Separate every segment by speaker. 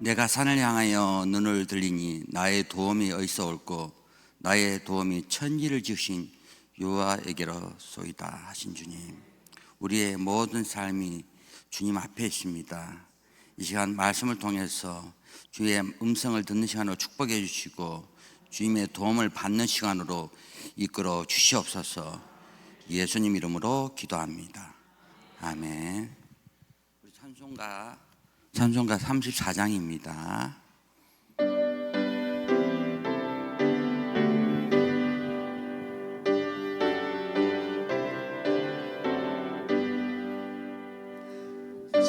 Speaker 1: 내가 산을 향하여 눈을 들리니 나의 도움이 어디서 올꼬. 나의 도움이 천지를 지으신 여호와에게로소이다 하신 주님, 우리의 모든 삶이 주님 앞에 있습니다. 이 시간 말씀을 통해서 주의 음성을 듣는 시간으로 축복해 주시고 주님의 도움을 받는 시간으로 이끌어 주시옵소서. 예수님 이름으로 기도합니다. 아멘. 우리 찬송가 34장입니다.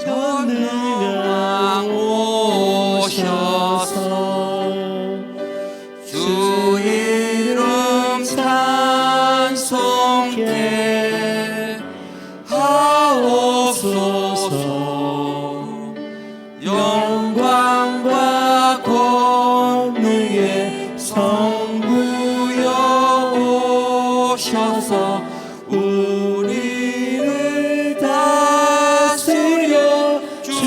Speaker 2: 전능한 오셔서 주 이름 찬송케 하옵소서. 영광과 권능의 성부여 오셔서 우리를 다스려 주옵소서.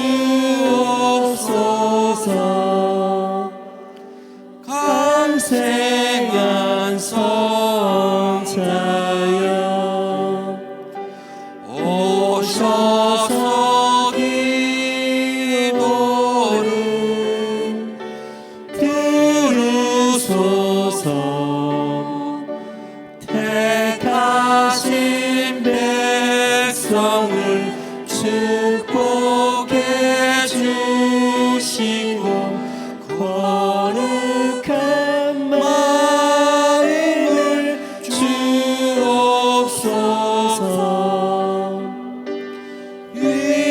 Speaker 2: 강생한 성자여 오셔서 기도를 들으소서. 택하신 백성을 축복해 주시고 거룩한 마음을 주옵소서.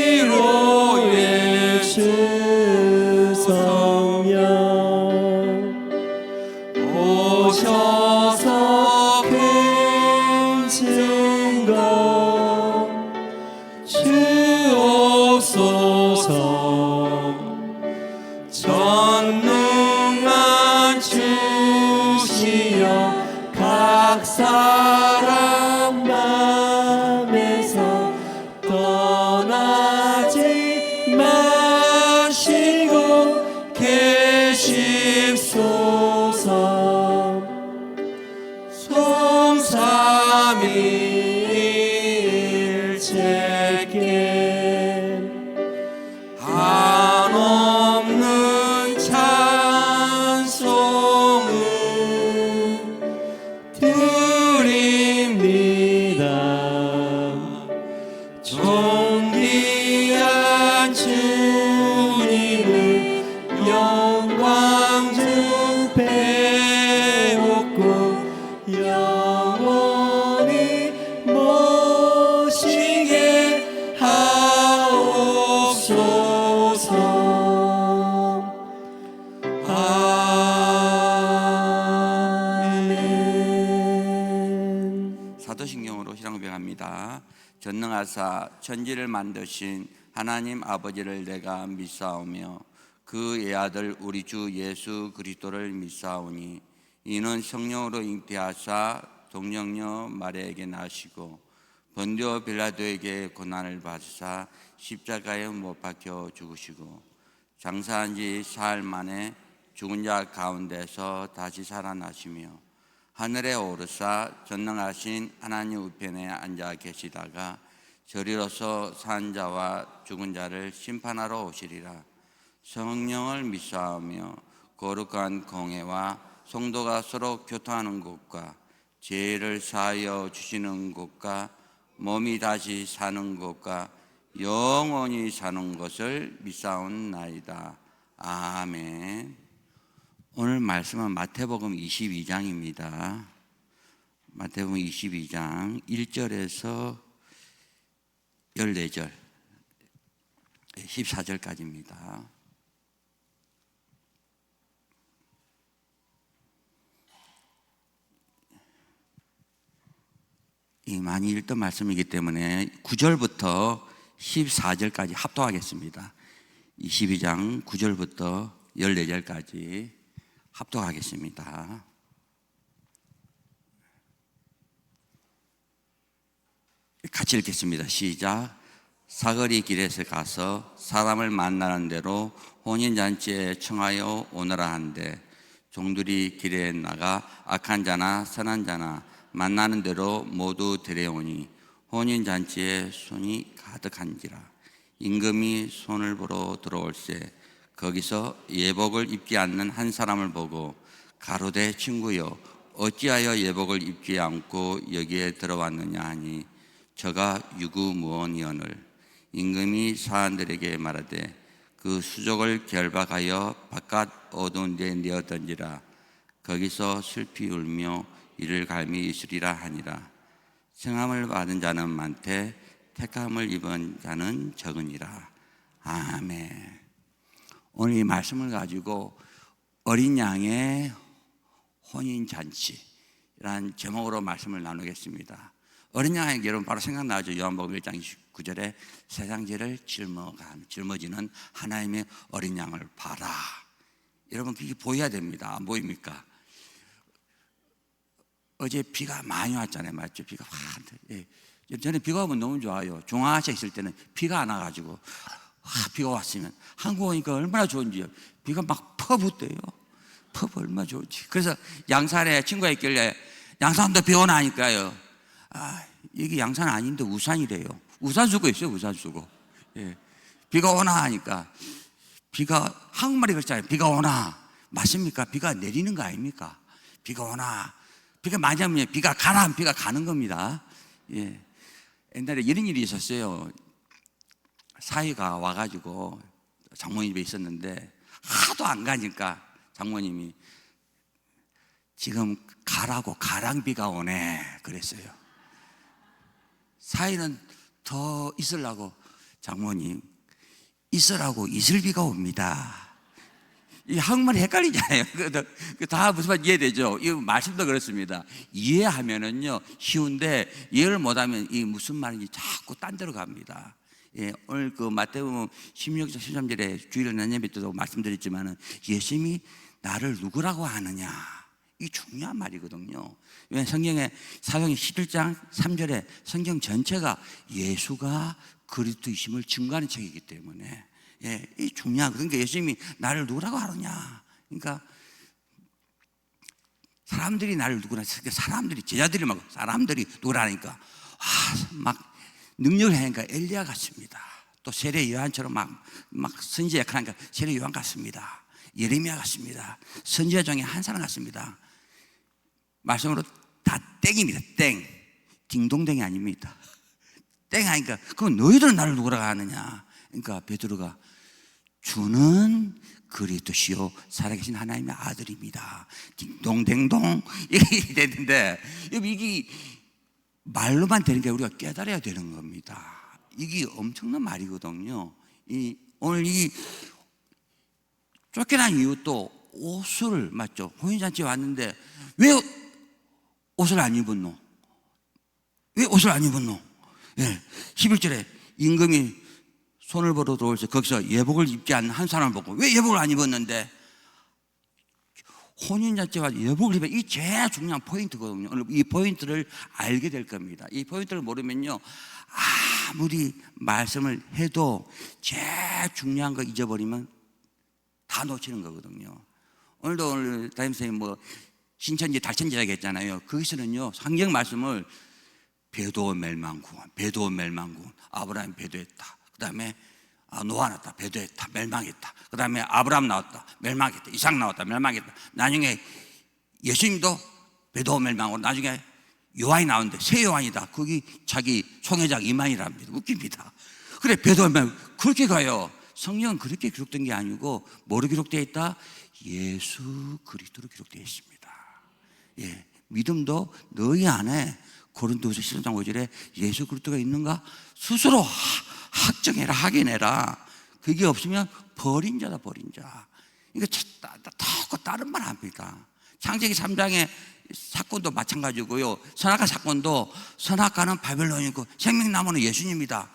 Speaker 2: 위로의 주 성령 오셔서 큰 증거 주옵소서. 전능한 주시여 각 사람 맘에서 떠나지 마시고 계십소서. 성삼위일체께 한없는 찬송을 드립니다. 존귀한 주님을 영광 중 배웠고 영원히 모시게 하옵소서. 아멘.
Speaker 1: 사도신경으로 희랑병합니다. 전능하사 천지를 만드신 하나님 아버지를 내가 믿사오며 그 외아들 우리 주 예수 그리스도를 믿사오니 이는 성령으로 잉태하사 동정녀 마리아에게 나시고 본디오 빌라도에게 고난을 받으사 십자가에 못 박혀 죽으시고 장사한 지 사흘 만에 죽은 자 가운데서 다시 살아나시며 하늘에 오르사 전능하신 하나님 우편에 앉아 계시다가 저리로서 산 자와 죽은 자를 심판하러 오시리라. 성령을 믿사오며 거룩한 공회와 성도가 서로 교통하는 것과 죄를 사하여 주시는 것과 몸이 다시 사는 것과 영원히 사는 것을 믿사옵나이다. 아멘. 오늘 말씀은 마태복음 22장입니다. 마태복음 22장 1절에서 14절 14절까지입니다. 이 많이 읽던 말씀이기 때문에 9절부터 14절까지 합독하겠습니다. 22장 9절부터 14절까지 합독하겠습니다. 같이 읽겠습니다. 시작. 사거리 길에서 가서 사람을 만나는 대로 혼인잔치에 청하여 오너라 한데 종들이 길에 나가 악한 자나 선한 자나 만나는 대로 모두 데려오니 혼인잔치에 손이 가득한지라. 임금이 손을 보러 들어올세 거기서 예복을 입지 않는 한 사람을 보고 가로되 친구여 어찌하여 예복을 입지 않고 여기에 들어왔느냐 하니 저가 유구무원이오늘. 임금이 사람들에게 말하되 그 수족을 결박하여 바깥 어두운 데 내어 던지라. 거기서 슬피 울며 이를 갈미 있으리라 하니라. 청함을 받은 자는 많되 택함을 입은 자는 적으니라. 아멘. 오늘 이 말씀을 가지고 어린 양의 혼인잔치라는 제목으로 말씀을 나누겠습니다. 어린 양에게 여러분 바로 생각나죠. 요한복음 1장 29절에 세상 죄를 짊어지는 하나님의 어린 양을 봐라. 여러분 그게 보여야 됩니다. 안 보입니까? 어제 비가 많이 왔잖아요. 맞죠? 비가 확. 예. 저는 비가 오면 너무 좋아요. 중앙아시아 있을 때는 비가 안 와가지고 비가 왔으면 한국 오니까 얼마나 좋은지요. 비가 막 퍼붓대요. 퍼부 얼마나 좋지. 그래서 양산에 친구가 있길래 양산도 비 오나 하니까요. 이게 양산 아닌데 우산이래요. 우산 쓰고 있어요. 우산 쓰고. 예. 비가 오나 하니까 비가 한국말이 그렇잖아요. 비가 오나 맞습니까? 비가 내리는 거 아닙니까? 비가 오나 비가 많이 오면 비가 가라 하면 비가 가는 겁니다. 예. 옛날에 이런 일이 있었어요. 사위가 와가지고 장모님 집에 있었는데 하도 안 가니까 장모님이 지금 가라고 가랑비가 오네 그랬어요. 사위는 더 있으려고 장모님 있으라고 이슬비가 옵니다. 이 한국말이 헷갈리잖아요. 다 무슨 말 이해되죠? 이 말씀도 그렇습니다. 이해하면은요 쉬운데 이해를 못하면 이 무슨 말인지 자꾸 딴 데로 갑니다. 예, 오늘 그 마태복음 16장 13절에 주일날 내년 때도 말씀드렸지만은 예수님이 나를 누구라고 하느냐 이 중요한 말이거든요. 왜냐하면 성경에 사도행전 11장 3절에 성경 전체가 예수가 그리스도이심을 증거하는 책이기 때문에 예, 이 중요하거든요. 그러니까 예수님이 나를 누구라고 하느냐. 그러니까 사람들이 나를 누구라, 사람들이 제자들이 막 사람들이 누구라니까 막 능력을 하니까 엘리야 같습니다. 또 세례 요한처럼 막 선지 역할하니까 세례 요한 같습니다. 예레미야 같습니다. 선지자 중에 한 사람 같습니다. 말씀으로 다 땡입니다. 땡. 딩동댕이 아닙니다. 땡 하니까 그럼 너희들은 나를 누구라고 하느냐. 그러니까 베드로가 주는 그리스도시요 살아계신 하나님의 아들입니다. 딩동댕동 이렇게 됐는데 이게 말로만 되는 게 우리가 깨달아야 되는 겁니다. 이게 엄청난 말이거든요. 오늘 이 쫓겨난 이유도 옷을 맞죠? 혼인잔치에 왔는데 왜 옷을 안 입었노? 왜 옷을 안 입었노? 예, 11절에 임금이 손을 보러 들어올때 거기서 예복을 입지 않는 한 사람을 보고 왜 예복을 안 입었는데 혼인잔치와 예복을 입어 이 제일 중요한 포인트거든요. 오늘 이 포인트를 알게 될 겁니다. 이 포인트를 모르면요 아무리 말씀을 해도 제일 중요한 거 잊어버리면 다 놓치는 거거든요. 오늘 담임선생님 뭐 신천지 달천지라고 했잖아요. 거기서는요 성경 말씀을 배도 멸망구원, 배도 멸망구원. 아브라함 배도했다. 그 다음에 노아 나왔다, 배도했다, 멸망했다. 그 다음에 아브라함 나왔다, 멸망했다. 이삭 나왔다, 멸망했다. 나중에 예수님도 배도 멸망으로 나중에 요한이 나오는데 새 요한이다. 거기 자기 총회장 이만희랍니다. 웃깁니다. 그래 배도 멸망 그렇게 가요. 성경은 그렇게 기록된 게 아니고 뭐로 기록되어 있다? 예수 그리스도로 기록되어 있습니다. 예, 믿음도 너희 안에 고린도후서 15장 5절에 예수 그리스도가 있는가 스스로 확정해라, 확인해라. 그게 없으면 버린 자다, 버린 자. 이거 다 다른 말 합니다. 창세기 3장의 사건도 마찬가지고요. 선악과 사건도 선악과는 바벨론이고 생명나무는 예수님이다.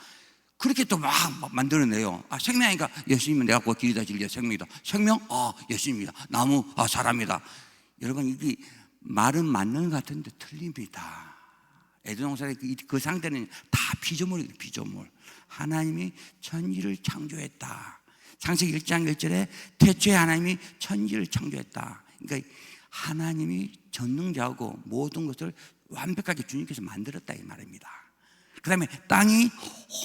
Speaker 1: 그렇게 또 막 만들어내요. 생명이니까 예수님은 내가 곧 길이다 진리다 생명이다. 생명? 예수님이다. 나무? 사람이다. 여러분 이게 말은 맞는 것 같은데 틀립니다. 에덴 동산의 그 상태는 다 피조물이에요. 피조물. 하나님이 천지를 창조했다. 창세기 1장 1절에 태초에 하나님이 천지를 창조했다. 그러니까 하나님이 전능자고 모든 것을 완벽하게 주님께서 만들었다 이 말입니다. 그 다음에 땅이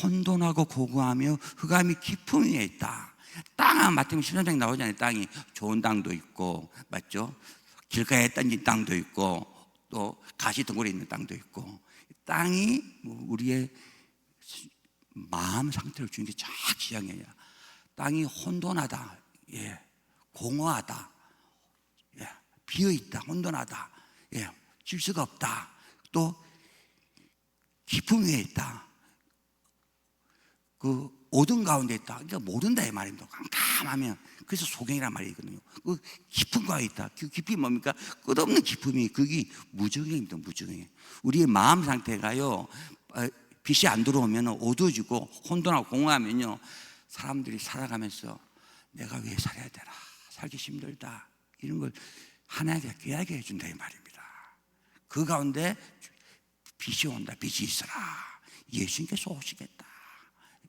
Speaker 1: 혼돈하고 고고하며 흑암이 깊음 위에 있다. 땅은 마태복음 13장에 나오잖아요. 땅이 좋은 땅도 있고, 맞죠? 길가에 던진 땅도 있고, 또 가시 덩굴에 있는 땅도 있고, 땅이 우리의 마음 상태를 주님께 쫙 지향해요. 땅이 혼돈하다, 예, 공허하다, 예, 비어있다, 혼돈하다, 예, 질서가 없다, 또 깊음 위에 있다, 그 어둠 가운데 있다. 그러니까 모른다 이 말입니다. 깜깜하면. 그래서 소경이란 말이 있거든요. 그 깊은 가운데 있다. 그 깊이 뭡니까? 끝없는 깊음이, 그게 무정행입니다. 무정행. 우리의 마음 상태가요, 빛이 안 들어오면 어두워지고 혼돈하고 공허하면요, 사람들이 살아가면서 내가 왜 살아야 되나, 살기 힘들다, 이런 걸 하나님께 깨닫게 해준다 이 말입니다. 그 가운데 빛이 온다. 빛이 있어라. 예수님께서 오시겠다.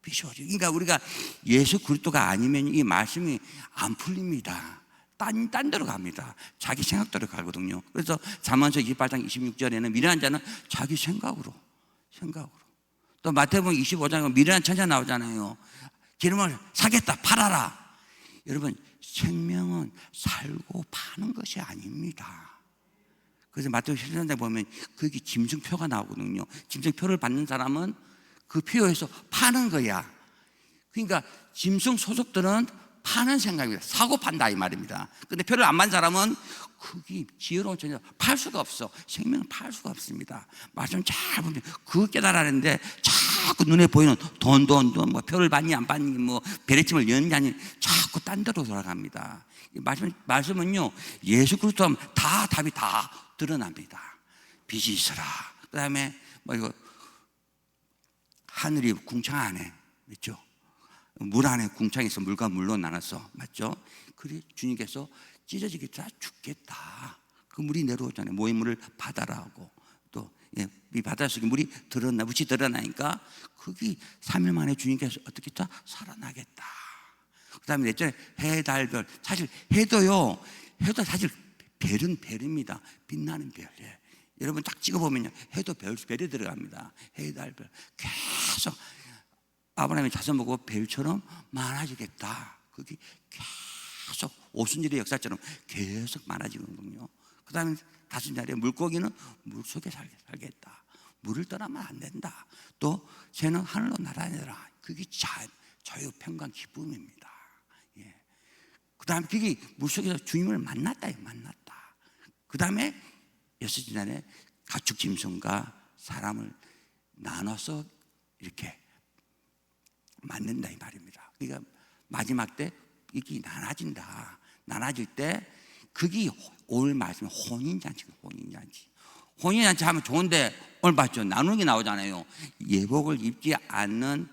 Speaker 1: 빛이 오죠. 그러니까 우리가 예수 그리스도가 아니면 이 말씀이 안 풀립니다. 딴 데로 갑니다. 자기 생각대로 가거든요. 그래서 잠언서 28장 26절에는 미련한 자는 자기 생각으로. 또 마태복음 25장에 미련한 천사 나오잖아요. 기름을 사겠다, 팔아라. 여러분, 생명은 살고 파는 것이 아닙니다. 그래서 마태복음 13장에 보면 거기 짐승표가 나오거든요. 짐승표를 받는 사람은 그 표에서 파는 거야. 그러니까 짐승 소속들은 파는 생각입니다. 사고 판다 이 말입니다. 근데 표를 안 받는 사람은 그게 지혜로운 천사, 팔 수가 없어. 생명을 팔 수가 없습니다. 말씀 잘 보면 그거 깨달았는데 자꾸 눈에 보이는 돈, 뭐 표를 받니 안 받니, 뭐 배려침을 여는지 아니, 자꾸 딴 데로 돌아갑니다. 말씀은요, 예수 그리스도 하면 다 답이 다 드러납니다. 빛이 있어라. 그 다음에 뭐 이거 하늘이 궁창 안에, 맞죠? 물 안에 궁창에서 물과 물로 나눠서, 맞죠? 그래 주님께서 찢어지게 다 죽겠다. 그 물이 내려오잖아요. 모인 물을 바다라 하고, 또 이 바다 속에 물이 드러나, 물이 드러나니까 그게 3일 만에 주님께서 어떻게 다 살아나겠다. 그 다음에 넷째 해, 달, 별. 사실 해도 사실 별은 별입니다. 빛나는 별. 예. 여러분 딱 찍어보면요, 해도 별이 들어갑니다. 해, 달, 별. 계속 아브라함의 자손 보고 별처럼 많아지겠다. 그게 계속 오순절의 역사처럼 계속 많아지거든요. 그 다음에 다섯 자리에 물고기는 물속에 살겠다. 물을 떠나면 안 된다. 또 새는 하늘로 날아내라. 그게 자유, 평강, 기쁨입니다. 예. 그 다음에 그게 물속에서 주님을 만났다. 그 다음에 여섯 날에 가축 짐승과 사람을 나눠서 이렇게 만든다 이 말입니다. 그러니까 마지막 때 이게 나눠진다. 나눠질 때 그게 오늘 말씀 혼인잔치입니다. 혼인잔치 하면 좋은데 오늘 봤죠? 나누는 게 나오잖아요. 예복을 입지 않는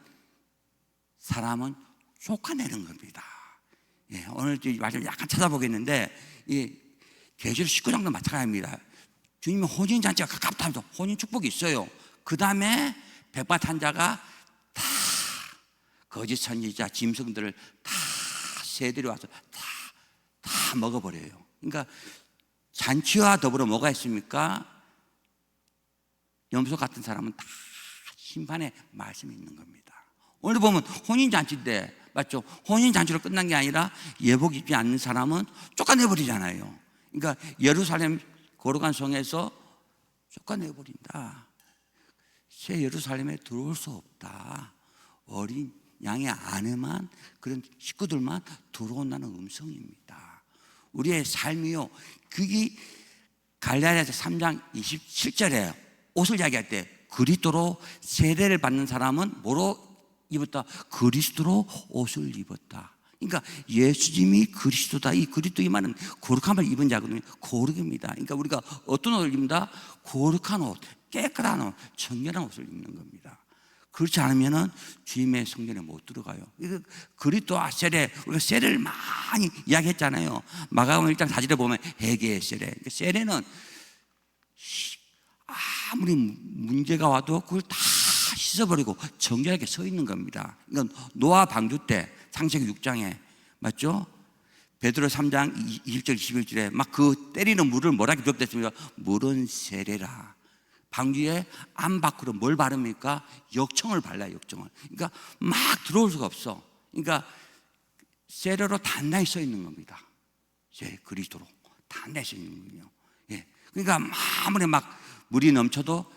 Speaker 1: 사람은 쫓아내는 겁니다. 예, 오늘 말씀 약간 찾아보겠는데 이 계시록 19장도 마찬가지입니다. 주님의 혼인잔치가 가깝다면서 혼인 축복이 있어요. 그 다음에 백마탄자가 다 거짓 선지자 짐승들을 다 새들이 와서 다 먹어버려요. 그러니까 잔치와 더불어 뭐가 있습니까? 염소 같은 사람은 다 심판의 말씀이 있는 겁니다. 오늘 보면 혼인잔치인데, 맞죠? 혼인잔치로 끝난 게 아니라 예복 입지 않는 사람은 쫓아내버리잖아요. 그러니까 예루살렘 거룩한 성에서 쫓아내버린다. 새 예루살렘에 들어올 수 없다. 어린 양의 안에만, 그런 식구들만 들어온다는 음성입니다. 우리의 삶이요, 그게 갈라디아서 3장 27절에 옷을 이야기할 때 그리스도로 세례를 받는 사람은 뭐로 입었다? 그리스도로 옷을 입었다. 그러니까 예수님이 그리스도다. 이 그리스도 이 말은 거룩함을 입은 자거든요. 거룩입니다. 그러니까 우리가 어떤 옷을 입는다? 거룩한 옷, 깨끗한 옷, 정결한 옷을 입는 겁니다. 그렇지 않으면 주님의 성전에 못 들어가요. 그리스도와 세례, 우리가 세례를 많이 이야기했잖아요. 마가복음 1장 4절에 보면 회개의 세례. 세례는 아무리 문제가 와도 그걸 다 씻어버리고 정결하게 서 있는 겁니다. 그러니까 노아 방주 때 창세기 6장에 맞죠? 베드로 3장 20절 21절에 막 그 때리는 물을 뭐라 기록됐습니까? 물은 세례라. 방주에 안 밖으로 뭘 바릅니까? 역청을 발라요. 역청을. 그러니까 막 들어올 수가 없어. 그러니까 세례로 단단히 서 있는 겁니다. 그리스도로 단단히 서 있는 거예요. 예. 그러니까 아무리 막 물이 넘쳐도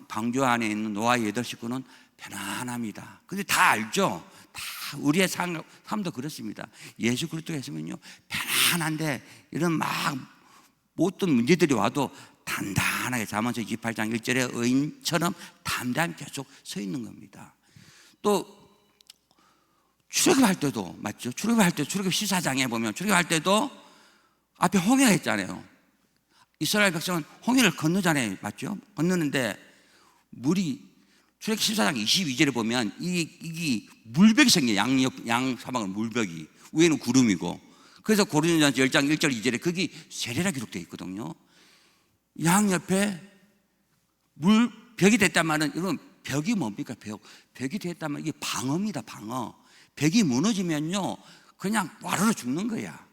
Speaker 1: 방주 안에 있는 노아의 8 식구는 편안합니다. 근데 다 알죠? 다 우리의 삶도 그렇습니다. 예수 그리스도가 있으면요 편안한데 이런 막 어떤 문제들이 와도 단단하게 잠언서 28장 1절의 의인처럼 담담히 계속 서 있는 겁니다. 또 출애굽할 때도 맞죠? 출애굽할 때 출애굽 14장에 보면 출애굽할 때도 앞에 홍해가 있잖아요. 이스라엘 백성은 홍해를 건너잖아요. 맞죠? 건너는데 물이 출애굽 14장 22절에 보면 이게 물벽이 생겨요. 양 사방은 물벽이, 위에는 구름이고. 그래서 고린도전서 10장 1절 2절에 거기 세례라 기록되어 있거든요. 양 옆에 물벽이 됐단 말은 이건 벽이 뭡니까? 벽이 됐다면 이게 방어입니다. 방어. 벽이 무너지면요 그냥 와르르 죽는 거야.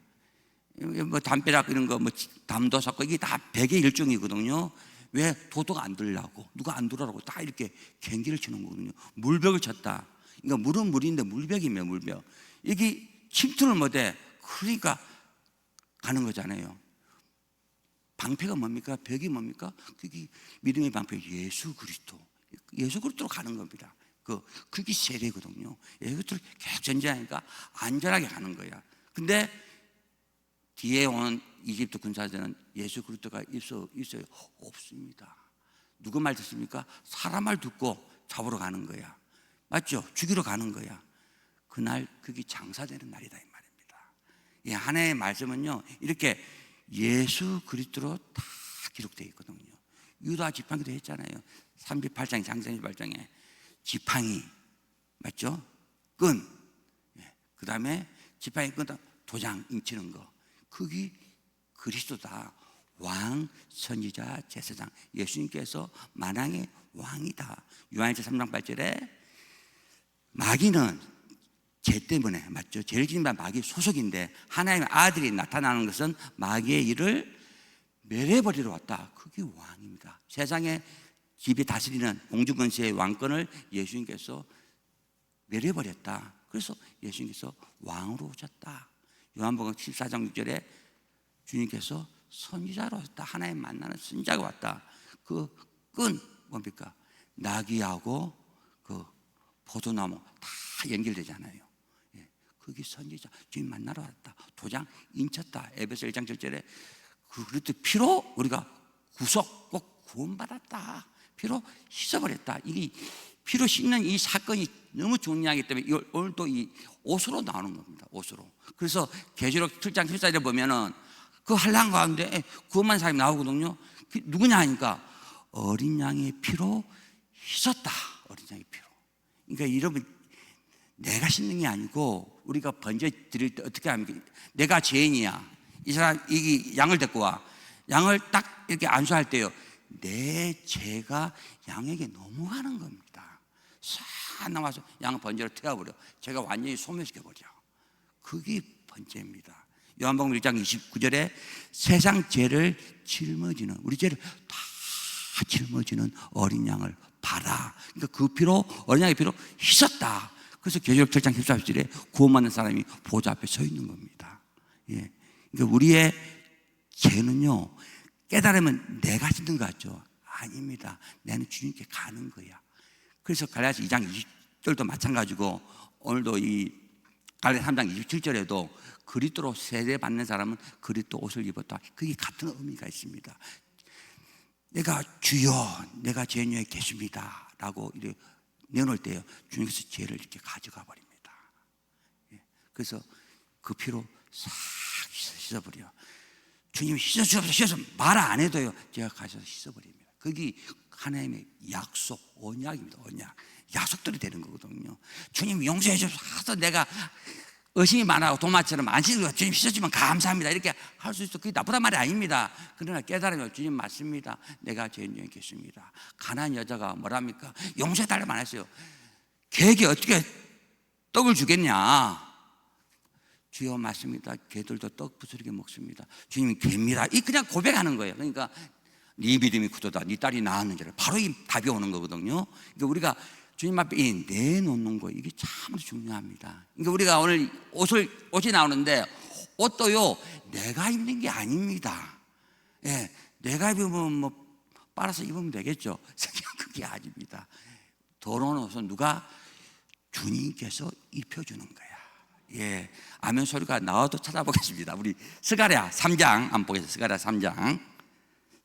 Speaker 1: 뭐 담벼락 이런 거 뭐 담도 섞고 이게 다 벽의 일종이거든요. 왜? 도도가 안 들라고, 누가 안 들어라고 다 이렇게 경기를 치는 거거든요. 물벽을 쳤다. 그러니까 물은 물인데 물벽이면 물벽. 이게 침투를 못해. 그러니까 가는 거잖아요. 방패가 뭡니까? 벽이 뭡니까? 그게 믿음의 방패 예수 그리스도. 예수 그리스도로 가는 겁니다. 그게 세례거든요. 예수 그리스도로 계속 전진하니까 안전하게 가는 거야. 근데 뒤에 온 이집트 군사들은 예수 그리스도가 있어요? 없습니다. 누구 말 듣습니까? 사람 말 듣고 잡으러 가는 거야. 맞죠? 죽이러 가는 거야. 그날 그게 장사되는 날이다 이 말입니다. 이 하나의 말씀은요 이렇게 예수 그리스도로 다 기록되어 있거든요. 유다 지팡이도 했잖아요. 38장 장세기 8장에 지팡이 맞죠? 끈. 그 다음에 지팡이 끈 도장 인치는 거. 그게 그리스도다. 왕, 선지자, 제사장. 예수님께서 만왕의 왕이다. 요한일서 3장 8절에 마귀는 죄 때문에 맞죠? 죄를 지은 바 마귀 소속인데 하나님의 아들이 나타나는 것은 마귀의 일을 멸해버리러 왔다. 그게 왕입니다. 세상에 집이 다스리는 공주권세의 왕권을 예수님께서 멸해버렸다. 그래서 예수님께서 왕으로 오셨다. 요한복음 14장 6절에 주님께서 선지자로 왔다. 하나님 만나는 선지자가 왔다. 그 끈 뭡니까? 나귀하고 그 포도나무 다 연결되잖아요. 그게 선지자 주님 만나러 왔다. 도장 인쳤다. 에베소 1장 7절에 그리스도 피로 우리가 구속 꼭 구원받았다. 피로 씻어버렸다. 이게 피로 씻는 이 사건이 너무 중요하기 때문에 오늘 또 이 옷으로 나오는 겁니다. 옷으로. 그래서 계시록 7장 14절에 보면은 그 한란 가운데 구원받은 사람이 나오거든요. 누구냐 하니까 어린 양의 피로 씻었다. 어린 양의 피로. 그러니까 여러분 내가 씻는 게 아니고 우리가 번제 드릴 때 어떻게 합니까? 내가 죄인이야. 이 사람 이 양을 데리고 와. 양을 딱 이렇게 안수할 때요. 내 죄가 양에게 넘어가는 겁니다. 싹 나와서 양 번제로 태워버려. 제가 완전히 소멸시켜버려. 그게 번제입니다. 요한복음 1장 29절에 세상 죄를 짊어지는 우리 죄를 다 짊어지는 어린 양을 봐라. 그러니까 그 피로 어린 양의 피로 씻었다. 그래서 계시록 7장 14절에 구원받는 사람이 보좌 앞에 서 있는 겁니다. 예. 그러니까 우리의 죄는요 깨달으면 내가 짓는 것 같죠? 아닙니다. 나는 주님께 가는 거야. 그래서 갈라디아서 2장 20절도 마찬가지고 오늘도 이 갈라디아서 3장 27절에도 그리스도로 세례받는 사람은 그리스도 옷을 입었다. 그게 같은 의미가 있습니다. 내가 주여 내가 죄인에 계십니다 라고 이렇게 내놓을 때요 주님께서 죄를 이렇게 가져가 버립니다. 그래서 그 피로 싹 씻어버려. 주님이 씻어주셔서 말 안 해도요 제가 가셔서 씻어버립니다. 그게 하나님의 약속 언약입니다. 언약 약속들이 되는 거거든요. 주님 용서해 주셔서 내가 의심이 많아고 도마처럼 안식을 주님 씻어주면 감사합니다 이렇게 할 수 있어. 그게 나쁘단 말이 아닙니다. 그러나 깨달으면 주님 맞습니다. 내가 죄인 중에 있겠습니다. 가난한 여자가 뭐랍니까? 용서해달라고 안 했어요. 개에게 어떻게 떡을 주겠냐? 주여 맞습니다. 개들도 떡 부스러기 먹습니다. 주님이 개입니다. 이 그냥 고백하는 거예요. 그러니까 네 믿음이 굳었다. 네 딸이 낳았는지를 바로 이 답이 오는 거거든요. 그러니까 우리가 주님 앞에 내놓는 거 이게 참 중요합니다. 그러니까 우리가 오늘 옷이 나오는데 옷도요 내가 입는 게 아닙니다. 예, 내가 입으면 뭐 빨아서 입으면 되겠죠. 그게 아닙니다. 더러운 옷은 누가 주님께서 입혀주는 거야. 예, 아멘 소리가 나와도 찾아보겠습니다. 우리 스가랴 3장 한번 보겠습니다. 스가랴 3장,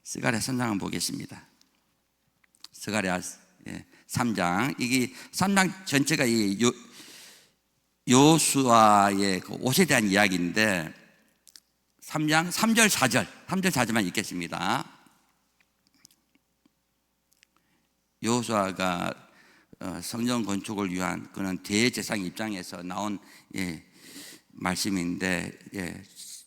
Speaker 1: 스가랴 3장 한번 보겠습니다. 스가랴 3장, 이게 3장 전체가 이 여호수아의 그 옷에 대한 이야기인데 3장 3절 4절만 읽겠습니다. 여호수아가 성전 건축을 위한 그런 대제사장 입장에서 나온 말씀인데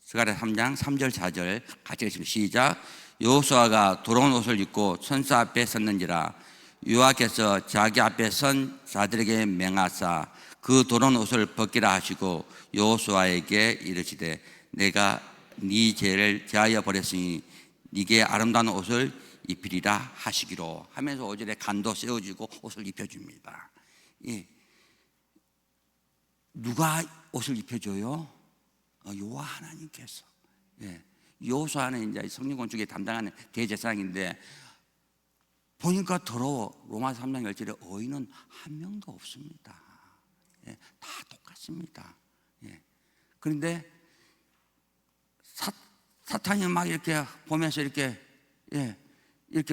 Speaker 1: 스가랴 3장 3절 4절 같이 읽겠습니다. 시작. 여호수아가 더러운 옷을 입고 천사 앞에 섰는지라 여호와께서 자기 앞에 선 자들에게 맹하사 그 더러운 옷을 벗기라 하시고 여호수아에게 이르시되 내가 네 죄를 제하여 버렸으니 네게 아름다운 옷을 입히리라 하시기로 하면서 5절에 간도 세워주고 옷을 입혀줍니다. 예. 누가 옷을 입혀줘요? 여호와 하나님께서. 예. 여호수아는 이제 성전 건축에 담당하는 대제사장인데 보니까 더러워. 로마서 3장 10절에 의인은 한 명도 없습니다. 예. 다 똑같습니다. 예. 그런데 사탄이 막 이렇게 보면서 이렇게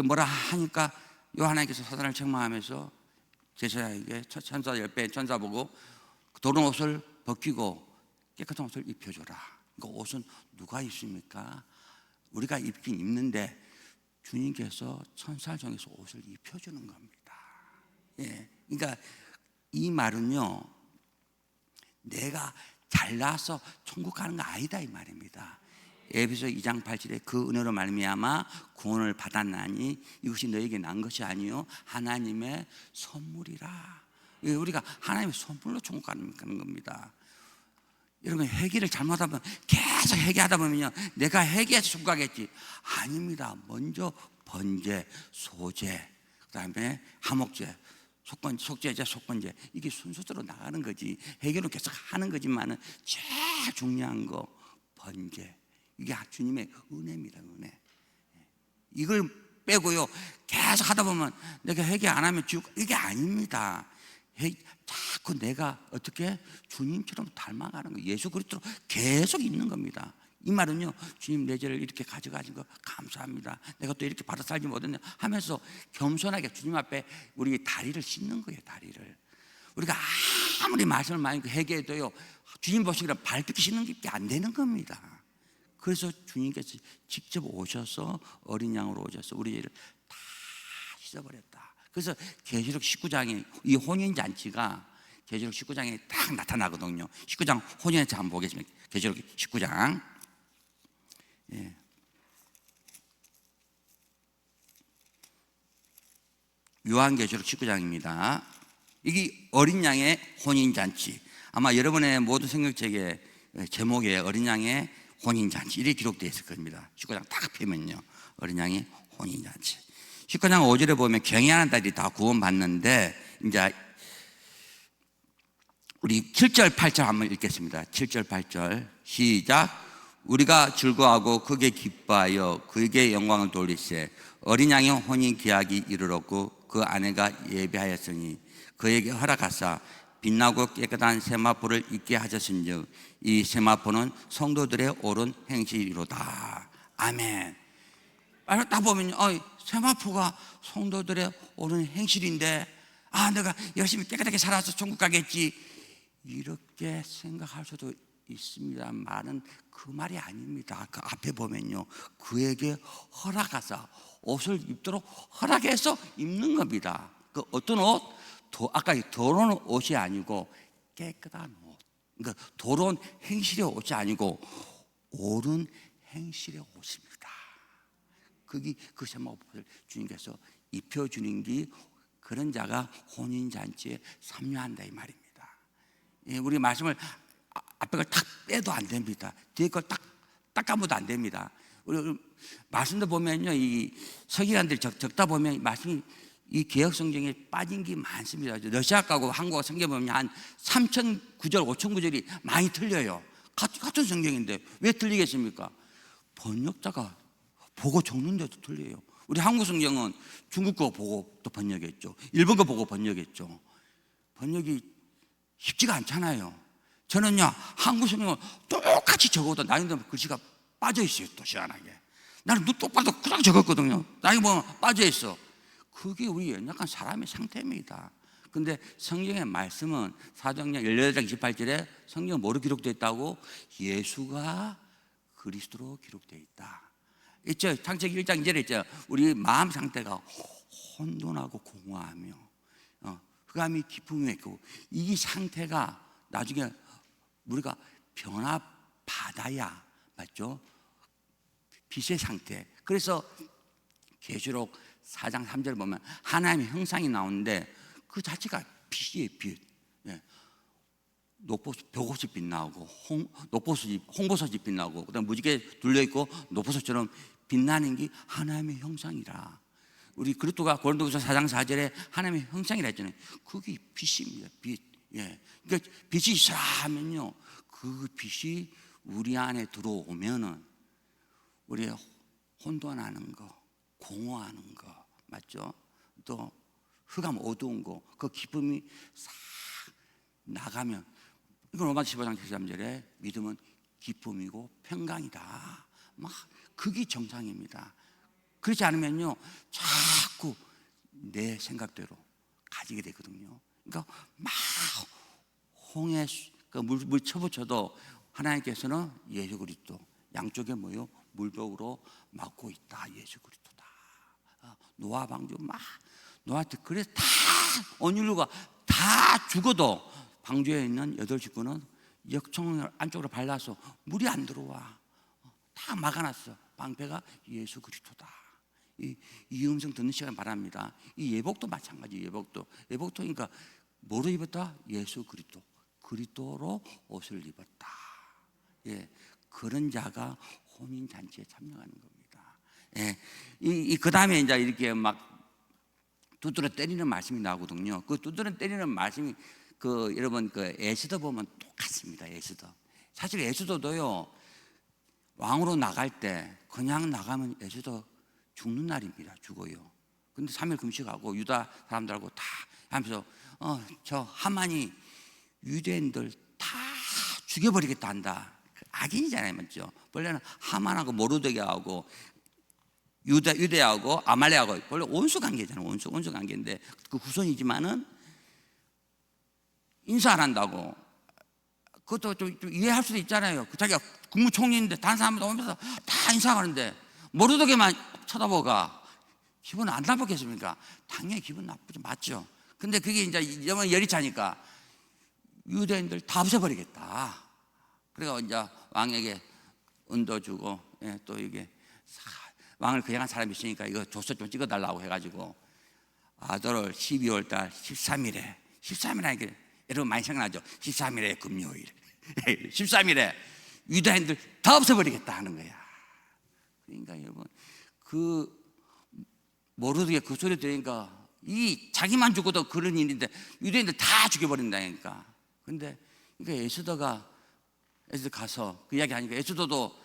Speaker 1: 뭐라 하니까 하나님께서 사탄을 책망하면서 제사장에게 천사 10배 천사 보고 더러운 옷을 벗기고 깨끗한 옷을 입혀줘라. 그 옷은 누가 입습니까? 우리가 입긴 입는데 주님께서 천사를 통해서 옷을 입혀주는 겁니다. 예, 그러니까 이 말은요 내가 잘나서 천국 가는 거 아니다 이 말입니다. 에베소 2장 8절에 그 은혜로 말미암아 구원을 받았나니 이것이 너에게 난 것이 아니요 하나님의 선물이라. 우리가 하나님의 선물로 천국 가는 겁니다. 여러분 회개를 잘못하면 계속 회개하다 보면요 내가 회개해서 천국 가겠지. 아닙니다. 먼저 번제, 소제, 그다음에 하목제, 속죄제, 속건제 이게 순서대로 나가는 거지. 회개로 계속 하는 거지만은 제일 중요한 거 번제. 이게 주님의 은혜입니다. 은혜. 이걸 빼고요 계속 하다 보면 내가 회개 안 하면 지옥 이게 아닙니다. 자꾸 내가 어떻게 주님처럼 닮아가는 거 예수 그리스도로 계속 있는 겁니다. 이 말은요 주님 내 죄를 이렇게 가져가신 거 감사합니다. 내가 또 이렇게 받아 살지 못했네 하면서 겸손하게 주님 앞에 우리 다리를 씻는 거예요. 다리를 우리가 아무리 말씀을 많이 회개해도요 주님 보시기에 발뒤 씻는 게 안 되는 겁니다. 그래서 주님께서 직접 오셔서 어린 양으로 오셔서 우리 죄를 다 씻어버렸다. 그래서 계시록 19장에 이 혼인잔치가 계시록 19장에 딱 나타나거든요. 19장 혼인잔치 한번 보겠습니다. 계시록 19장. 예. 요한계시록 19장입니다. 이게 어린 양의 혼인잔치. 아마 여러분의 모든 성경책의 제목에 어린 양의 혼인잔치 이렇게 기록되어 있을 겁니다. 19장 딱 펴면요 어린 양의 혼인잔치. 19장 5절에 보면 경외하는 자들이 다 구원받는데 이제 우리 7절 8절 한번 읽겠습니다. 7절 8절 시작. 우리가 즐거워하고 크게 기뻐하여 그에게 영광을 돌리세 어린 양의 혼인 계약이 이르렀고 그 아내가 예배하였으니 그에게 허락하사 빛나고 깨끗한 세마포를 입게 하셨은즉 이 세마포는 성도들의 옳은 행실이로다. 아멘. 딱 보면 세마포가 성도들의 옳은 행실인데 내가 열심히 깨끗하게 살아서 천국 가겠지 이렇게 생각할 수도 있습니다. 말은 그 말이 아닙니다. 그 앞에 보면요 그에게 허락하사 옷을 입도록 허락해서 입는 겁니다. 그 어떤 옷? 아까 더러운 옷이 아니고 깨끗한 옷. 그러니까 도로는 행실의 옷이 아니고 옳은 행실의 옷입니다. 그 제목을 주님께서 입혀주는 게 그런 자가 혼인잔치에 참여한다 이 말입니다. 우리 말씀을 앞에 걸 딱 빼도 안 됩니다. 뒤에 걸 딱 닦아봐도 안 됩니다. 우리 말씀도 보면요, 이 서기관들이 적다 보면 말씀이 이 개혁 성경에 빠진 게 많습니다. 러시아하고 한국어 성경 보면 한 3,000 구절, 5,000 구절이 많이 틀려요. 같은 성경인데 왜 틀리겠습니까? 번역자가 보고 적는데도 틀려요. 우리 한국 성경은 중국어 보고 또 번역했죠. 일본어 보고 번역했죠. 번역이 쉽지가 않잖아요. 저는요, 한국 성경은 똑같이 적어도 나중에 글씨가 빠져있어요. 또 시원하게. 나는 눈 똑바로 그냥 적었거든요. 나중에 보면 빠져있어. 그게 우리 연약한 사람의 상태입니다. 근데 성경의 말씀은 사도행전 18장 28절에 성경은 뭐로 기록되어 있다고? 예수가 그리스도로 기록되어 있다. 있죠. 창세기 1장 2절에 있죠. 우리 마음 상태가 혼돈하고 공허하며 흑암이 깊음이 있고, 이 상태가 나중에 우리가 변화받아야, 맞죠? 빛의 상태. 그래서 계시록 4장 3절 보면 하나님의 형상이 나오는데 그 자체가 빛이에요. 빛. 벽옷이 빛나고 홍보섯이 빛나고, 그다음 무지개 둘려있고 녹보섯처럼 빛나는 게 하나님의 형상이라. 우리 그리스도가 고린도후서 4장 4절에 하나님의 형상이라 했잖아요. 그게 빛입니다. 빛. 그러니까 빛이 있으라 하면요, 그 빛이 우리 안에 들어오면은 우리의 혼돈하는 거, 공허하는 거, 맞죠? 또 흑암 어두운 거, 그 기쁨이 싹 나가면, 이건 로마서 15장 13절에 믿음은 기쁨이고 평강이다. 막 그게 정상입니다. 그렇지 않으면요, 자꾸 내 생각대로 가지게 되거든요. 그러니까 막 홍해 물 쳐붙여도 하나님께서는 예수 그리스도 양쪽에 뭐요? 물벽으로 막고 있다. 예수 그리스도다. 노아 방주 막 노아한테 그래서 다 온유류가 다 죽어도 방주에 있는 8식구는 역청을 안쪽으로 발라서 물이 안 들어와. 다 막아놨어. 방패가 예수 그리스도다. 이 음성 듣는 시간 바랍니다. 이 예복도 마찬가지. 예복도 그러니까 뭐로 입었다? 예수 그리스도로 옷을 입었다. 그런 자가 혼인 잔치에 참여하는 겁니다. 그 다음에 이제 이렇게 막 두드러 때리는 말씀이 나오거든요. 그 두드러 때리는 말씀이 여러분 에스더 보면 똑같습니다. 에스더. 사실 에스더도요, 왕으로 나갈 때 그냥 나가면 에스더 죽는 날입니다. 죽어요. 근데 3일 금식하고 유다 사람들하고 다 하면서 저 하만이 유대인들 다 죽여버리겠다 한다. 악인이잖아요, 맞죠? 원래는 하만하고 모르드게하고 유대하고 아말렉하고 원래 원수 관계잖아요. 원수 관계인데 그 후손이지만은 인사 안 한다고. 그것도 좀 이해할 수도 있잖아요. 자기가 국무총리인데 다른 사람들 오면서 다 인사하는데 모르드게만 쳐다보가 기분 안 나쁘겠습니까? 당연히 기분 나쁘죠. 맞죠? 근데 그게 이제 너무 열이 차니까 유대인들 다 없애버리겠다. 그래서 이제 왕에게 은도 주고, 또 이게 왕을 거행한 사람이 있으니까 이거 조서 좀 찍어달라고 해가지고 아들을 12월 달 13일에 13일에 여러분 많이 생각나죠? 13일에 금요일 13일에 유다인들 다 없애버리겠다 하는 거야. 그러니까 여러분 모르게 그 소리 들으니까 자기만 죽어도 그런 일인데 유대인들 다 죽여버린다니까. 근데 그러니까 에스더 가서 그 이야기 하니까 에스더도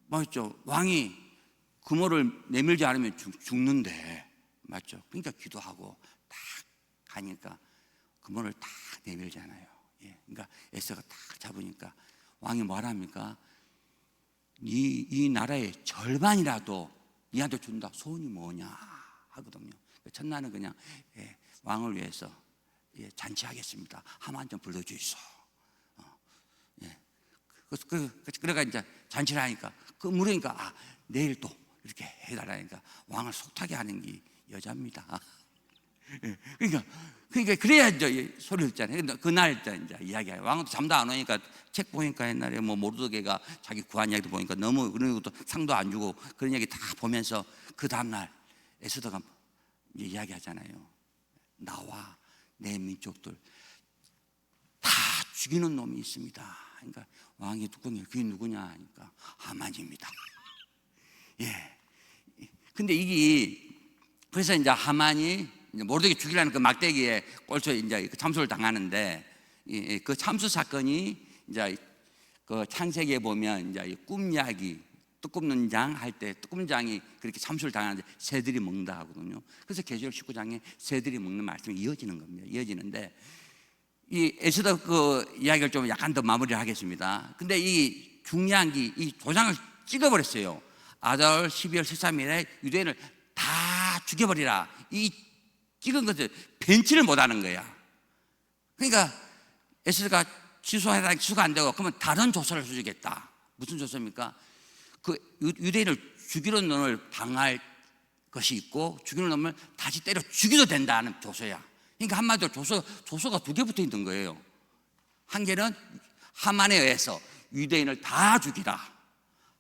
Speaker 1: 맞죠? 왕이 금호를 내밀지 않으면 죽는데, 맞죠? 그러니까 기도하고 딱 가니까 금호를 딱 내밀잖아요. 그러니까 에스더가 딱 잡으니까 왕이 뭐랍니까? 이 나라의 절반이라도 니한테 준다. 소원이 뭐냐 하거든요. 첫날은 그냥 왕을 위해서 잔치하겠습니다. 하만 좀 불러주이소. 그래가 이제 잔치를 하니까 물으니까 내일 또 이렇게 해달라니까 왕을 속타게 하는 게 여자입니다. 그러니까 그래야 이제 소리를 듣잖아요. 그날 이제 이야기해요. 왕도 잠도 안 오니까 책 보니까 옛날에 뭐 모르드게가 자기 구한 이야기도 보니까 너무 그런 것도 상도 안 주고 그런 얘기 다 보면서 그 다음날 에스더가 이제 이야기하잖아요. 나와 내 민족들 다 죽이는 놈이 있습니다. 그러니까 왕이 뚜껑이 그게 누구냐 하니까 하만입니다. 예. 근데 이게 그래서 이제 하만이 모르드게 죽이려는 그 막대기에 꼴초 이제 참수를 당하는데 그 참수 사건이 이제 그 창세기에 보면 이제 꿈 이야기 떡 굽는 장 할 때 떡 굽는 장이 그렇게 참수를 당하는데 새들이 먹는다 하거든요. 그래서 계시록 19장에 새들이 먹는 말씀이 이어지는 겁니다. 이어지는데 이 에스더 그 이야기를 좀 약간 더 마무리를 하겠습니다. 근데 이 중요한 게 이 도장을 찍어버렸어요. 아달 12월 13일에 유대인을 다 죽여버리라. 이 찍은 것을 벤치를 못하는 거야. 그러니까 에스더가 취소해라, 취소가 안 되고 그러면 다른 조서를 써주겠다. 무슨 조서입니까? 그 유대인을 죽이는 놈을 당할 것이 있고 죽이는 놈을 다시 때려 죽여도 된다는 조서야. 그러니까 한마디로 조서가 두 개 붙어 있는 거예요. 한 개는 하만에 의해서 유대인을 다 죽이라.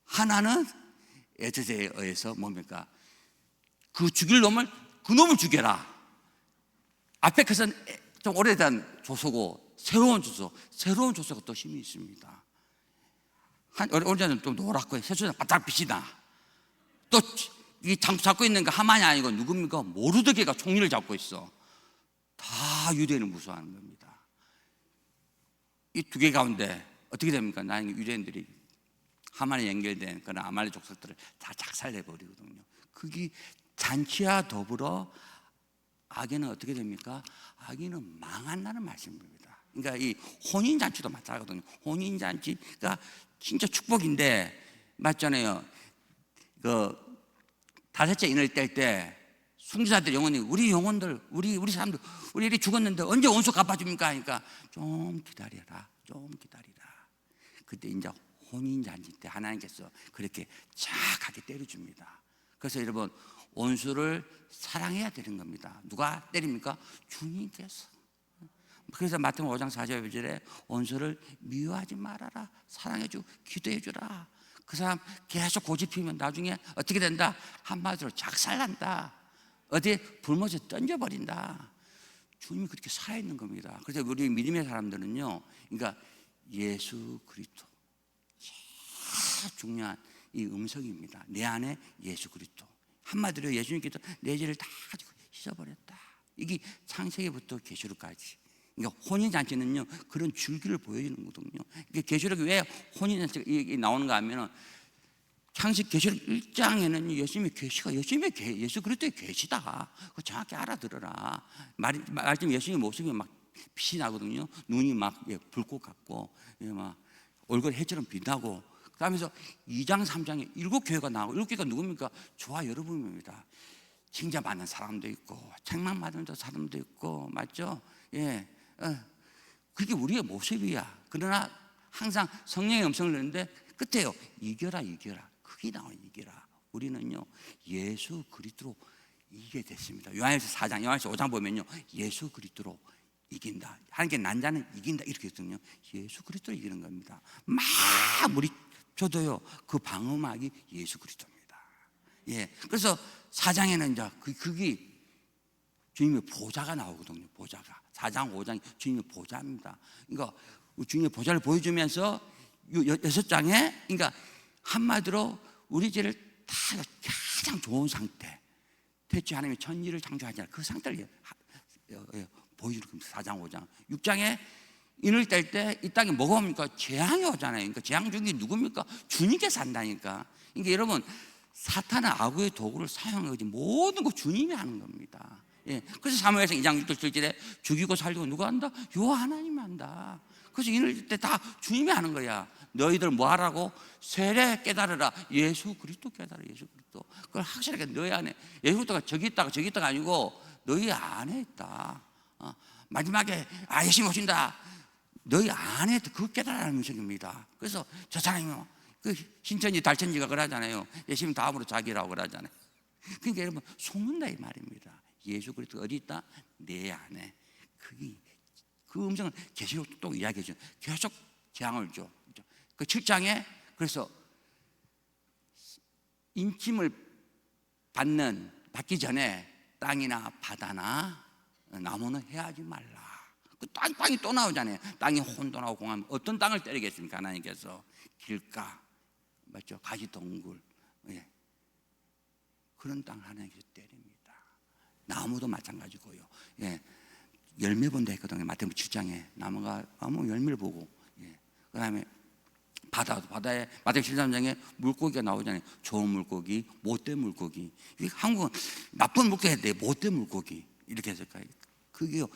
Speaker 1: 하나는 에스더에 의해서 뭡니까? 그 죽일 놈을 그 놈을 죽여라. 앞에 것은 좀 오래된 조서고 새로운 조서가 또 힘이 있습니다. 오래전에는 좀 노랗고 새소리가 바짝 빛이 나. 또 이 잡고 있는 거 하만이 아니고 누굽니까? 모르드게가 총리를 잡고 있어. 다 유대인을 무서워하는 겁니다. 이 두 개 가운데 어떻게 됩니까? 나는 유대인들이 하만에 연결된 그런 아말렉 족속들을 다 작살내 버리거든요. 그게 잔치와 더불어 악에는 어떻게 됩니까? 악에는 망한다는 말씀입니다. 그러니까 이 혼인잔치도 마찬가지거든요. 혼인잔치가 진짜 축복인데 맞잖아요. 그 다섯째 인을 뗄 때 순교자들 영혼이 우리 영혼들 우리 사람들 우리 죽었는데 언제 원수 갚아줍니까? 하니까 좀 기다려라, 좀 기다리라. 그때 이제 혼인잔치 때 하나님께서 그렇게 착하게 때려줍니다. 그래서 여러분 원수를 사랑해야 되는 겁니다. 누가 때립니까? 주님께서. 그래서 마태복음 5장 4절에 원수를 미워하지 말아라, 사랑해주고 기도해주라. 그 사람 계속 고집피면 나중에 어떻게 된다? 한마디로 작살난다. 어디에 불못에 던져버린다. 주님이 그렇게 살아있는 겁니다. 그래서 우리 믿음의 사람들은요, 그러니까 예수 그리스도 제일 중요한 이 음성입니다. 내 안에 예수 그리스도. 한마디로 예수님께서 내 죄를 다 씻어버렸다. 이게 창세기부터 계시록까지. 그러니까 혼인잔치는요 그런 줄기를 보여주는 거거든요. 그러니까 계시록이 왜 혼인잔치가 나오는가 하면은 창세기 계시록 1장에는 예수님의 계시가 예수 그리스도의 계시다. 그거 정확히 알아들어라. 말씀 예수님의 모습이 막 빛이 나거든요. 눈이 막 불꽃 같고 막 얼굴 해처럼 빛나고. 그러면서 2장 3장에 7교회가 나오고 7교회가 누굽니까? 저와 여러분입니다. 칭찬 받는 사람도 있고 책망 받는 사람도 있고 맞죠? 예, 그게 우리의 모습이야. 그러나 항상 성령의 음성을 듣는데 끝에요 이겨라. 그게 나와요. 이겨라. 우리는요 예수 그리스도로 이기게 됐습니다. 요한일서 4장, 요한일서 5장 보면요 예수 그리스도로 이긴다. 하나님께 난 자는 이긴다 이렇게 했거든요. 예수 그리스도로 이기는 겁니다. 막 우리 저도요 그 방어막이 예수 그리스도입니다. 예, 그래서 4장에는 이제 그게 주님의 보좌가 나오거든요. 보좌가 4장 5장 주님의 보좌입니다. 그러니까 주님의 보좌를 보여주면서 6장에 그러니까 한마디로 우리 죄를 다 가장 좋은 상태, 대체 하나님의 천지를 창조하지 그 상태를 보여주는 겁니다. 4장 5장 6장에 인을 뗄 때 이 땅에 뭐가 옵니까? 재앙이 오잖아요. 그러니까 재앙 중에 누굽니까? 주님께서 한다니까. 그러니까 여러분 사탄은 악의 도구를 사용하지 모든 거 주님이 하는 겁니다. 예. 그래서 사무엘상 2장 6절 7절에 죽이고 살리고 누가 한다? 요 하나님이 한다. 그래서 인을 뗄 때 다 주님이 하는 거야. 너희들 뭐 하라고? 세례 깨달으라. 예수 그리스도 깨달아. 예수 그리스도. 그걸 확실하게 너희 안에 예수 그리스도가 저기 있다가 아니고 너희 안에 있다. 마지막에 예수님 오신다. 너희 안에 그 깨달아라는 음성입니다. 그래서 저 사람이 그 신천지 달천지가 그러잖아요. 예수님 다음으로 자기라고 그러잖아요. 그러니까 여러분 속는다 이 말입니다. 예수 그리스도가 어디 있다? 내 안에. 그 음성을 계시록 또 이야기해 줘. 계속 재앙을 줘. 그 7장에 그래서 인침을 받기 전에 땅이나 바다나 나무는 해하지 말라. 그 땅이 또 나오잖아요. 땅이 혼돈하고 공하면 어떤 땅을 때리겠습니까? 하나님께서 길가, 맞죠? 가지동굴, 예. 그런 땅을 하나님께서 때립니다. 나무도 마찬가지고요. 예. 열매 본다 했거든요. 마태복음 7장에 나무 열매를 보고, 예. 그다음에 바다에 마태복음 13장에 물고기가 나오잖아요. 좋은 물고기, 못된 물고기. 한국은 나쁜 물고기인데 못된 물고기 이렇게 했을까요? 그게요.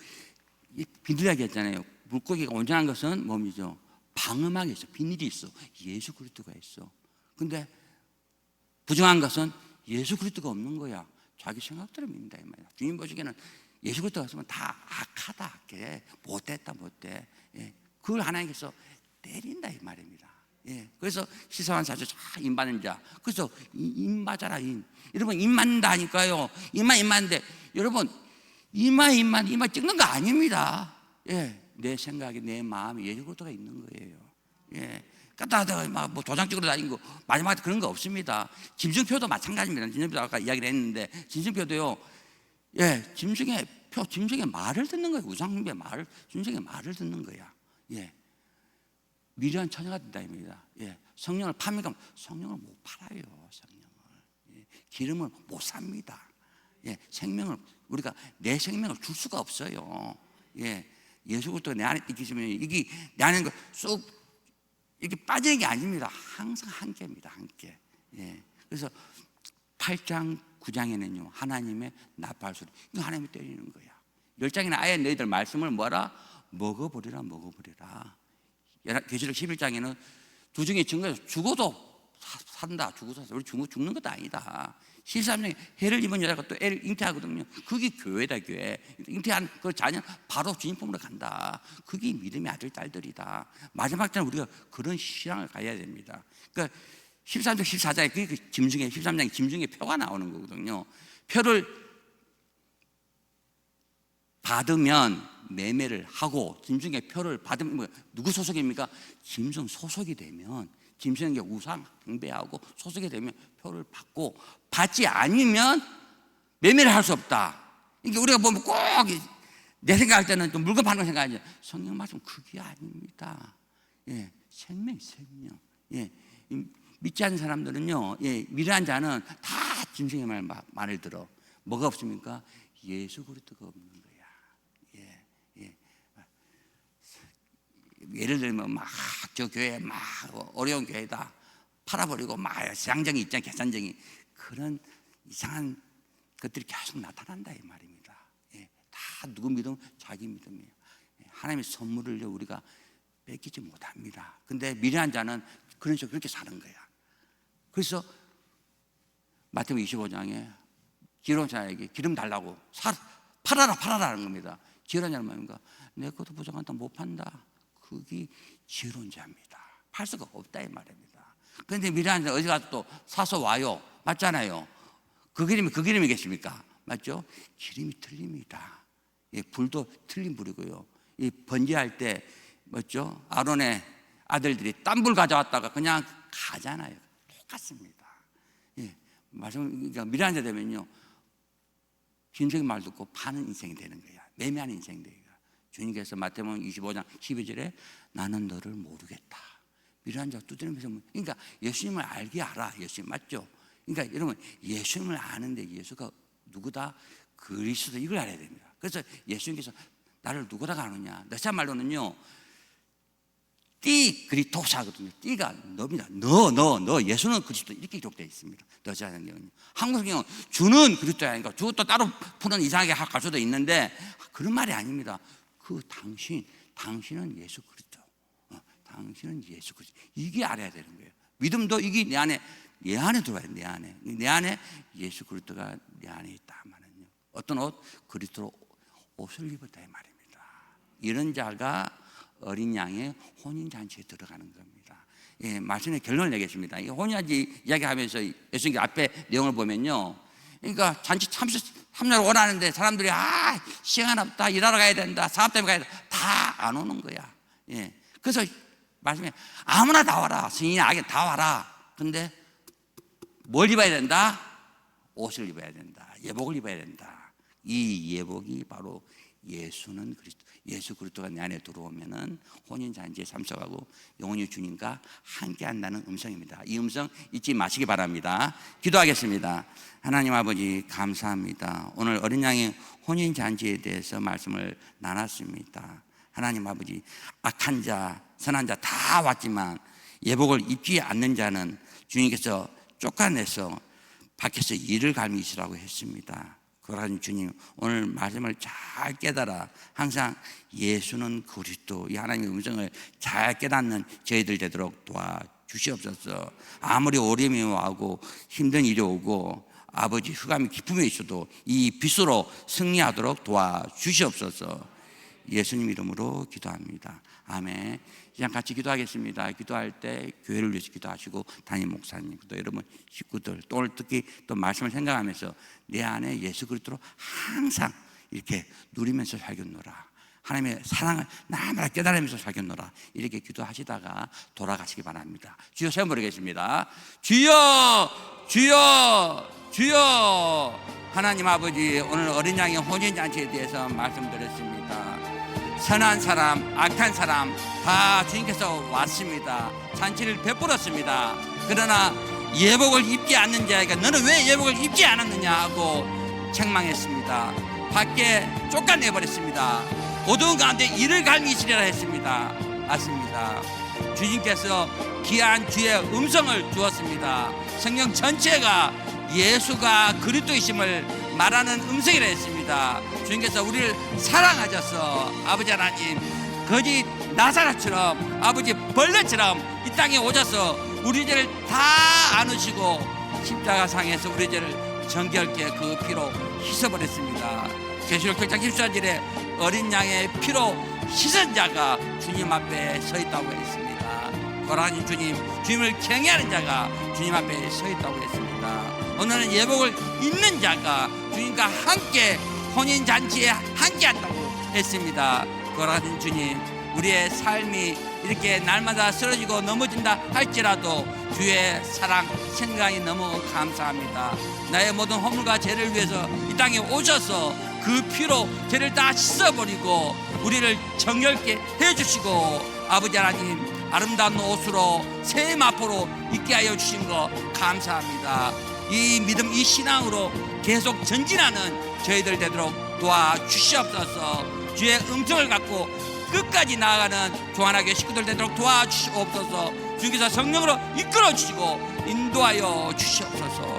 Speaker 1: 비둘기라고 했잖아요. 물고기가 온전한 것은 몸이죠. 방음하게 있어. 비늘이 있어. 예수 그리스도가 있어. 근데 부정한 것은 예수 그리스도가 없는 거야. 자기 생각대로 믿는다 이 말이야. 주님 보시기에는 예수 그리스도가 없으면 다 악하다, 악해. 못됐다, 못돼. 예. 그걸 하나님께서 때린다 이 말입니다. 예. 그래서 시사한 사주 인 받는 자. 그래서 인 맞아라 인. 여러분 인 맞는다 하니까요. 인 맞는데 여러분 이마 찍는 거 아닙니다. 예, 내 생각이 내 마음이 예수 그리스도가 있는 거예요. 예, 까다하다가 뭐 도장 찍으러 다니고 마지막에 그런 거 없습니다. 짐승표도 마찬가지입니다. 짐승표 아까 이야기를 했는데 짐승표도요. 예, 짐승의 말을 듣는 거예요. 우상숭배 말을 짐승의 말을 듣는 거야. 예, 미련한 처녀가 된다입니다. 예, 성령을 파면 성령을 못 팔아요. 성령을 기름을 못 삽니다. 예, 생명을 우리가 내 생명을 줄 수가 없어요. 예, 예수 그리스도가 내 안에 있으면 이게 내 안에 쑥 이렇게 빠지는 게 아닙니다. 항상 함께입니다. 함께. 예, 그래서 8장 9장에는요 하나님의 나팔 소리. 이거 하나님이 때리는 거야. 10장에는 아예 너희들 말씀을 뭐라 먹어버리라. 계시록 11장에는 두 중에 증거해서 죽어도 산다. 우리 죽는 것도 아니다. 13장에 해를 입은 여자가 또 애를 잉태하거든요. 그게 교회다. 교회. 잉태한 그 자녀 바로 주님 품으로 간다. 그게 믿음의 아들 딸들이다. 마지막 때는 우리가 그런 신앙을 가져야 됩니다. 그러니까 13장 14장에 그게 짐승의 13장에 짐승의 표가 나오는 거거든요. 표를 받으면 매매를 하고 짐승의 표를 받으면 누구 소속입니까? 짐승 소속이 되면 짐승에게 우상 숭배하고 소속이 되면 표를 받고 받지 않으면 매매를 할 수 없다. 그러니까 우리가 보면 꼭 내 생각할 때는 좀 물건 파는 거 생각하죠. 성경 말씀 그게 아닙니다. 예, 생명. 예, 믿지 않는 사람들은요, 예, 미련한 자는 다 짐승의 말을 들어. 뭐가 없습니까? 예수 그리스도가 없는 거야. 예. 예를 들면 막 저 교회 막 어려운 교회다 팔아버리고 막 시장정이 있잖아요. 계산정이 그런 이상한 것들이 계속 나타난다 이 말입니다. 예, 다 누구 믿음? 자기 믿음이에요. 예, 하나님의 선물을 우리가 뺏기지 못합니다. 근데 미련한 자는 그런 식으로 그렇게 사는 거야. 그래서 마태복음 25장에 지혜로운 자에게 기름 달라고 팔아라 하는 겁니다. 지혜로운 자는 뭡니까? 내 것도 부족하다 못 판다. 그게 지혜로운 자입니다. 팔 수가 없다 이 말입니다. 그런데 미련한 자 어디 가서 또 사서 와요. 맞잖아요. 그 기름이겠습니까? 맞죠? 기름이 틀립니다. 예, 불도 틀린 불이고요. 이 번제할 때 맞죠? 아론의 아들들이 딴 불 가져왔다가 그냥 가잖아요. 똑같습니다. 예, 그러니까 미련한 자 되면요 짐승의 말 듣고 파는 인생이 되는 거야. 매매하는 인생이 되는 거야. 주님께서 마태복음 25장 12절에 나는 너를 모르겠다. 미련한 자가 두드리면서 그러니까 예수님을 알게 알아. 예수님 맞죠? 그러니까 여러분 예수님을 아는데 예수가 누구다? 그리스도 이걸 알아야 됩니다. 그래서 예수님께서 나를 누구다 아느냐? 러시아 말로는요 띠 그리토사거든요. 띠가 너입니다. 너 예수는 그리스도 이렇게 기록되어 있습니다. 러시아 성경은요. 한국 성경은 주는 그리스도야. 그러니까 주 또 따로 푸는 이상하게 갈 수도 있는데 그런 말이 아닙니다. 당신은 예수 그리스도. 당신은 예수 그리스도. 이게 알아야 되는 거예요. 믿음도 이게 내 안에 들어와요. 내 안에 예수 그리스도가 내 안에 있다 말은요. 어떤 옷? 그리스도 옷을 입었다 이 말입니다. 이런 자가 어린 양의 혼인잔치에 들어가는 겁니다. 예, 말씀의 결론을 내겠습니다. 혼인잔치 이야기하면서 예수님 앞에 내용을 보면요, 그러니까 잔치 참여를 원하는데 사람들이 시간 없다, 일하러 가야 된다, 사업 때문에 가야 된다, 다 안 오는 거야. 예. 그래서 말씀해, 아무나 다 와라, 승인이 악에 다 와라. 근데 뭘 입어야 된다? 옷을 입어야 된다, 예복을 입어야 된다. 이 예복이 바로 예수는 그리스도, 예수 그리스도가 내 안에 들어오면은 혼인잔치에 참석하고 영원히 주님과 함께 한다는 음성입니다. 이 음성 잊지 마시기 바랍니다. 기도하겠습니다. 하나님 아버지 감사합니다. 오늘 어린 양의 혼인잔치에 대해서 말씀을 나눴습니다. 하나님 아버지, 악한 자 선한 자 다 왔지만 예복을 입지 않는 자는 주님께서 쫓아내서 밖에서 이를 갈미시라고 했습니다. 그러한 주님, 오늘 말씀을 잘 깨달아 항상 예수는 그리스도, 이 하나님의 음성을 잘 깨닫는 저희들 되도록 도와주시옵소서. 아무리 어려움이 오고 힘든 일이 오고 아버지 흑암이 기쁨이 있어도 이 빛으로 승리하도록 도와주시옵소서. 예수님 이름으로 기도합니다. 아멘. 이제 같이 기도하겠습니다. 기도할 때 교회를 위해서 기도하시고 담임 목사님, 또 여러분 식구들, 또 오늘 특히 또 말씀을 생각하면서 내 안에 예수 그리스도로 항상 이렇게 누리면서 살겠노라, 하나님의 사랑을 날마다 깨달으면서 살겠노라, 이렇게 기도하시다가 돌아가시기 바랍니다. 주여 세번 부르겠습니다. 주여 주여 주여. 하나님 아버지, 오늘 어린 양의 혼인잔치에 대해서 말씀드렸습니다. 선한 사람, 악한 사람 다 주님께서 왔습니다. 잔치를 베풀었습니다. 그러나 예복을 입지 않는 자에게 너는 왜 예복을 입지 않았느냐 하고 책망했습니다. 밖에 쫓아내버렸습니다. 어두운 가운데 이를 갈미시리라 했습니다. 맞습니다. 주님께서 귀한 주의 음성을 주었습니다. 성경 전체가 예수가 그리스도이심을 말하는 음성이라 했습니다. 주님께서 우리를 사랑하셔서 아버지 하나님, 거짓 나사렛처럼 아버지 벌레처럼 이 땅에 오셔서 우리 죄를 다 안으시고 십자가상에서 우리 죄를 정결케 그 피로 씻어버렸습니다. 계시록 6장 14절에 어린 양의 피로 씻은 자가 주님 앞에 서 있다고 했습니다. 거룩하신 주님, 주님을 경외하는 자가 주님 앞에 서 있다고 했습니다. 오늘은 예복을 입는 자가 주님과 함께 혼인잔치에 함께 한다고 했습니다. 거룩하신 주님, 우리의 삶이 이렇게 날마다 쓰러지고 넘어진다 할지라도 주의 사랑 생각이 너무 감사합니다. 나의 모든 허물과 죄를 위해서 이 땅에 오셔서 그 피로 죄를 다 씻어버리고 우리를 정결케 해주시고 아버지 하나님, 아름다운 옷으로 새 마포로 입게 하여 주신 거 감사합니다. 이 믿음, 이 신앙으로 계속 전진하는 저희들 되도록 도와주시옵소서. 주의 음성을 갖고 끝까지 나아가는 조한하게 식구들 되도록 도와주시옵소서. 주께서 성령으로 이끌어 주시고 인도하여 주시옵소서.